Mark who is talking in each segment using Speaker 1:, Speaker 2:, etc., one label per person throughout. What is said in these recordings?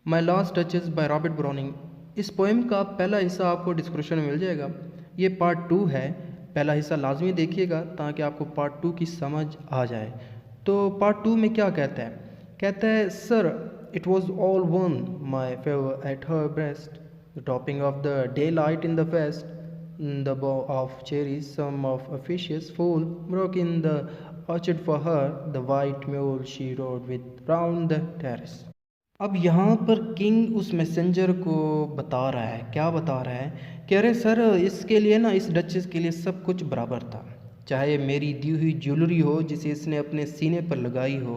Speaker 1: My last duchess by Robert browning. इस poem का पहला हिस्सा आपको डिस्क्रिप्शन में मिल जाएगा। ये पार्ट 2 है। पहला हिस्सा लाजमी देखिएगा ताकि आपको पार्ट 2 की समझ आ जाए। तो पार्ट 2 में क्या कहता है sir it was all one my favour at her breast the topping of the day light in the fest the bow of cherries some of a fishes full broke in the orchard for her the white mule she rode with round the terrace। अब यहाँ पर king उस messenger को बता रहा है, क्या बता रहा है कि अरे सर इसके लिए ना, इस डचेस के लिए सब कुछ बराबर था, चाहे मेरी दी हुई ज्वेलरी हो जिसे इसने अपने सीने पर लगाई हो,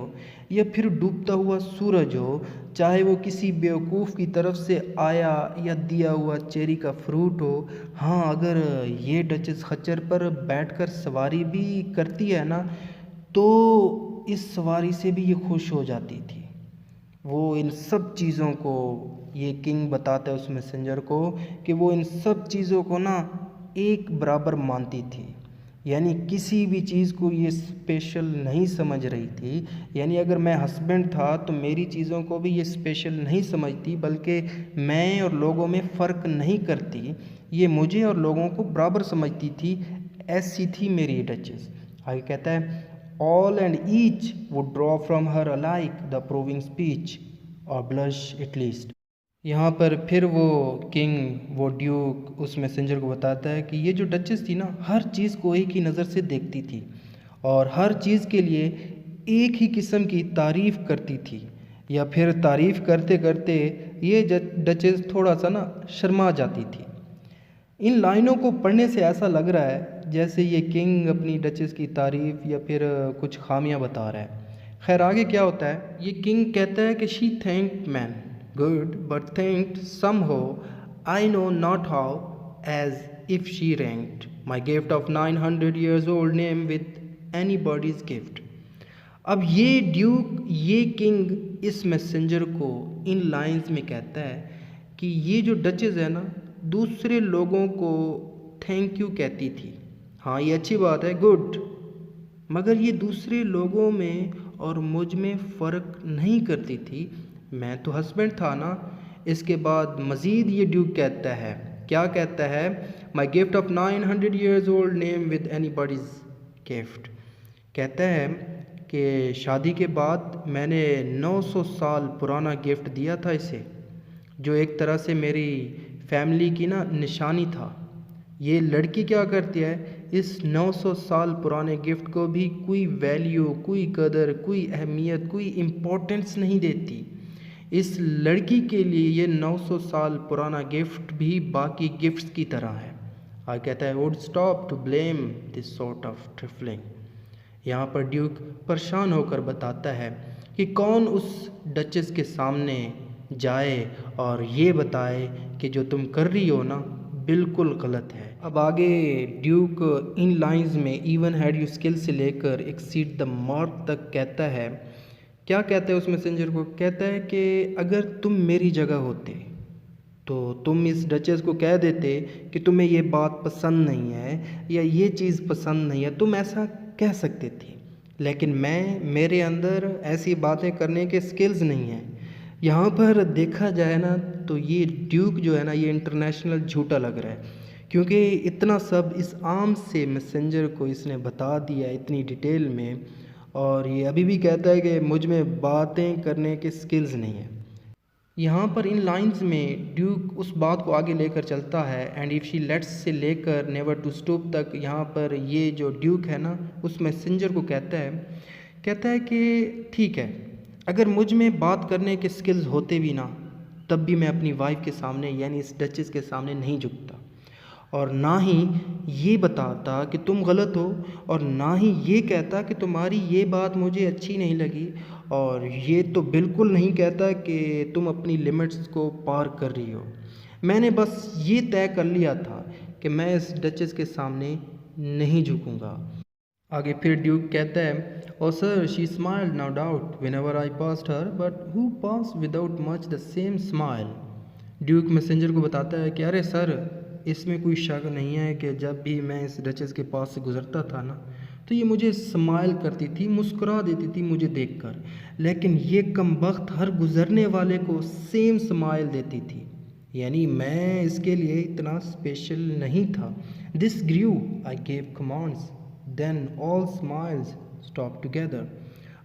Speaker 1: या फिर डूबता हुआ सूरज हो, चाहे वो किसी बेवकूफ़ की तरफ से आया या दिया हुआ चेरी का फ्रूट हो। हाँ, अगर ये डचेस खच्चर पर बैठकर सवारी भी करती है ना, तो इस सवारी से भी ये खुश हो जाती थी। वो इन सब चीज़ों को, ये किंग बताता है उस मैसेंजर को कि वो इन सब चीज़ों को ना एक बराबर मानती थी, यानी किसी भी चीज़ को ये स्पेशल नहीं समझ रही थी। यानी अगर मैं हस्बैंड था तो मेरी चीज़ों को भी ये स्पेशल नहीं समझती, बल्कि मैं और लोगों में फ़र्क नहीं करती, ये मुझे और लोगों को बराबर समझती थी। ऐसी थी मेरी डचेस। आगे कहता है all and each would draw from her alike the approving speech or blush at least। यहाँ पर फिर वो किंग, वो ड्यूक उस मैसेंजर को बताता है कि ये जो डचेस थी ना, हर चीज़ को एक ही नज़र से देखती थी और हर चीज़ के लिए एक ही किस्म की तारीफ़ करती थी, या फिर तारीफ़ करते करते ये डचेस थोड़ा सा ना शर्मा जाती थी। इन लाइनों को पढ़ने से ऐसा लग रहा है जैसे ये किंग अपनी डचेस की तारीफ़ या फिर कुछ खामियां बता रहा है। खैर आगे क्या होता है, ये किंग कहता है कि she thanked men good but thanked some how I know not how as if she ranked my gift of 900 years old name with anybody's gift. अब ये ड्यूक, ये किंग इस मैसेंजर को इन लाइंस में कहता है कि ये जो डचेस है ना, दूसरे लोगों को थैंक यू कहती थी। हाँ, ये अच्छी बात है, गुड, मगर ये दूसरे लोगों में और मुझ में फ़र्क नहीं करती थी, मैं तो हस्बैंड था ना। इसके बाद मज़ीद ये ड्यूक कहता है, क्या कहता है, माई gift of 900 years old name with anybody's gift. कहता है कि शादी के बाद मैंने 900 साल पुराना गिफ्ट दिया था इसे, जो एक तरह से मेरी फैमिली की ना निशानी था। ये लड़की क्या करती है, इस 900 साल पुराने गिफ्ट को भी कोई वैल्यू, कोई कदर, कोई अहमियत, कोई इम्पोर्टेंस नहीं देती। इस लड़की के लिए ये 900 साल पुराना गिफ्ट भी बाकी गिफ्ट्स की तरह है। आगे कहता है would stop to blame this sort of trifling. यहाँ पर ड्यूक परेशान होकर बताता है कि कौन उस डचेस के सामने जाए और ये बताए कि जो तुम कर रही हो ना बिल्कुल गलत है। अब आगे ड्यूक इन लाइंस में इवन हैड यू स्किल से लेकर एक्सीड द मार्क तक कहता है। क्या कहता है उस मैसेंजर को, कहता है कि अगर तुम मेरी जगह होते तो तुम इस डचेस को कह देते कि तुम्हें ये बात पसंद नहीं है या ये चीज़ पसंद नहीं है, तुम ऐसा कह सकते थे, लेकिन मेरे अंदर ऐसी बातें करने के स्किल्स नहीं हैं। यहाँ पर देखा जाए ना तो ये ड्यूक जो है ना, ये इंटरनेशनल झूठा लग रहा है, क्योंकि इतना सब इस आम से मैसेंजर को इसने बता दिया इतनी डिटेल में, और ये अभी भी कहता है कि मुझ में बातें करने के स्किल्स नहीं है। यहाँ पर इन लाइंस में ड्यूक उस बात को आगे लेकर चलता है, and if she let's say लेकर नेवर टू स्टूप तक। यहाँ पर ये जो ड्यूक है ना, उस मैसेंजर को कहता है कि ठीक है, अगर मुझ में बात करने के स्किल्स होते भी ना, तब भी मैं अपनी वाइफ के सामने यानी इस डचेस के सामने नहीं झुकता, और ना ही ये बताता कि तुम गलत हो, और ना ही ये कहता कि तुम्हारी ये बात मुझे अच्छी नहीं लगी, और ये तो बिल्कुल नहीं कहता कि तुम अपनी लिमिट्स को पार कर रही हो। मैंने बस ये तय कर लिया था कि मैं इस डचेस के सामने नहीं झुकूंगा। आगे फिर ड्यूक कहता है oh sir she smiled no doubt whenever I passed her but who passed without much the same smile. Duke messenger को बताता है कि अरे सर, इसमें कोई शक नहीं है कि जब भी मैं इस डचेस के पास से गुज़रता था ना, तो ये मुझे स्माइल करती थी, मुस्कुरा देती थी मुझे देखकर, लेकिन ये कमबख्त हर गुज़रने वाले को सेम स्माइल देती थी। यानी मैं इसके लिए इतना स्पेशल नहीं था। This grew, I gave commands, then all smiles stopped together.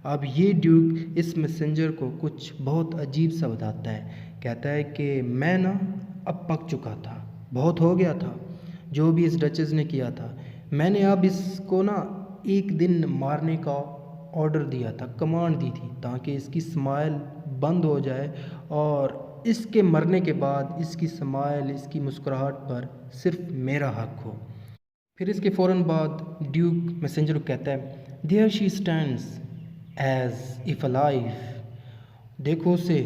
Speaker 1: अब ये ड्यूक इस मैसेंजर को कुछ बहुत अजीब सा बताता है। कहता है कि मैं ना अब पक चुका था, बहुत हो गया था जो भी इस डचेस ने किया था। मैंने अब इसको ना एक दिन मारने का ऑर्डर दिया था, कमांड दी थी, ताकि इसकी स्माइल बंद हो जाए और इसके मरने के बाद इसकी स्माइल, इसकी मुस्कुराहट पर सिर्फ मेरा हक हो। फिर इसके फ़ौरन बाद ड्यूक मैसेंजर को कहता है, there she stands as if alive. देखो उसे,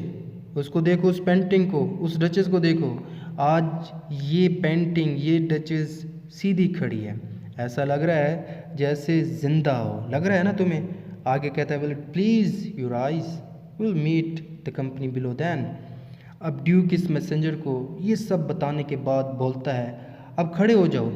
Speaker 1: उसको देखो, उस पेंटिंग को, उस डचेस को देखो। आज ये पेंटिंग, ये डचेस सीधी खड़ी है, ऐसा लग रहा है जैसे ज़िंदा हो। लग रहा है ना तुम्हें? आगे कहता है, will please your eyes will meet the company below then. अब ड्यूक इस मैसेंजर को ये सब बताने के बाद बोलता है, अब खड़े हो जाओ,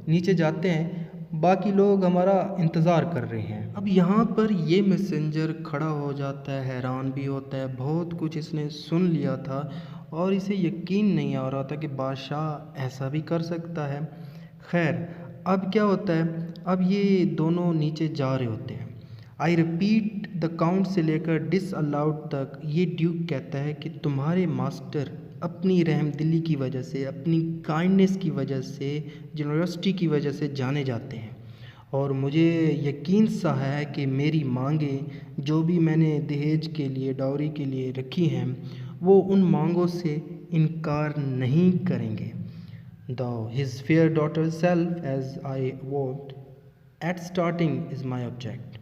Speaker 1: नीचे जाते हैं, बाकी लोग हमारा इंतज़ार कर रहे हैं। अब यहाँ पर ये मैसेंजर खड़ा हो जाता है, हैरान भी होता है, बहुत कुछ इसने सुन लिया था और इसे यकीन नहीं आ रहा था कि बादशाह ऐसा भी कर सकता है। खैर, अब क्या होता है, अब ये दोनों नीचे जा रहे होते हैं। आई रिपीट द काउंट से लेकर डिस अलाउड तक ये ड्यूक कहता है कि तुम्हारे मास्टर अपनी रहमदिली की वजह से, अपनी काइंडनेस की वजह से, जनरसिटी की वजह से जाने जाते हैं, और मुझे यकीन सा है कि मेरी मांगें जो भी मैंने दहेज के लिए, डाउरी के लिए रखी हैं, वो उन मांगों से इनकार नहीं करेंगे। The his fair daughter self as I want at starting is my object.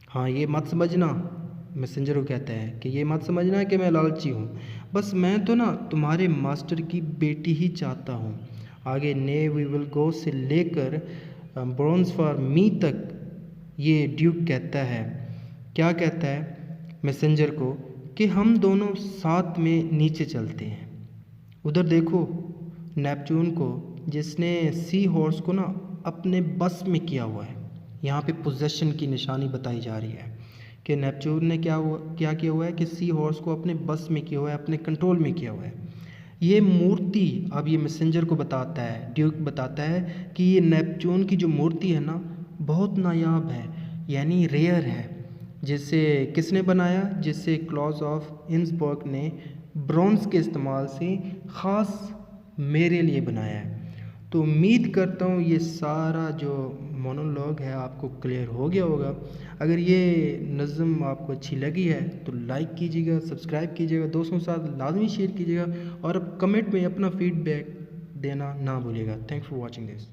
Speaker 1: हाँ, ये मत समझना, मैसेंजर को कहता है कि ये मत समझना कि मैं लालची हूँ, बस मैं तो ना तुम्हारे मास्टर की बेटी ही चाहता हूँ। आगे ने वी विल गो से लेकर ब्रॉन्ज फॉर मी तक ये ड्यूक कहता है, क्या कहता है मैसेंजर को, कि हम दोनों साथ में नीचे चलते हैं। उधर देखो नेपच्यून को, जिसने सी हॉर्स को ना अपने बस में किया हुआ है। यहाँ पे पोजेशन की निशानी बताई जा रही है कि नेपच्यून ने क्या किया हुआ है कि सी हॉर्स को अपने बस में किया हुआ है, अपने कंट्रोल में किया हुआ है। ये मूर्ति, अब ये मैसेंजर को बताता है, ड्यूक बताता है कि ये नेपच्यून की जो मूर्ति है ना, बहुत नायाब है, यानी रेयर है, जिसे किसने बनाया, जिसे क्लॉज ऑफ इंसबर्ग ने ब्रॉन्ज के इस्तेमाल से ख़ास मेरे लिए बनाया है। तो उम्मीद करता हूँ ये सारा जो मोनोलॉग है आपको क्लियर हो गया होगा। अगर ये नज़म आपको अच्छी लगी है तो लाइक कीजिएगा, सब्सक्राइब कीजिएगा, दोस्तों के साथ लाजमी शेयर कीजिएगा और कमेंट में अपना फीडबैक देना ना भूलिएगा। Thanks for watching this.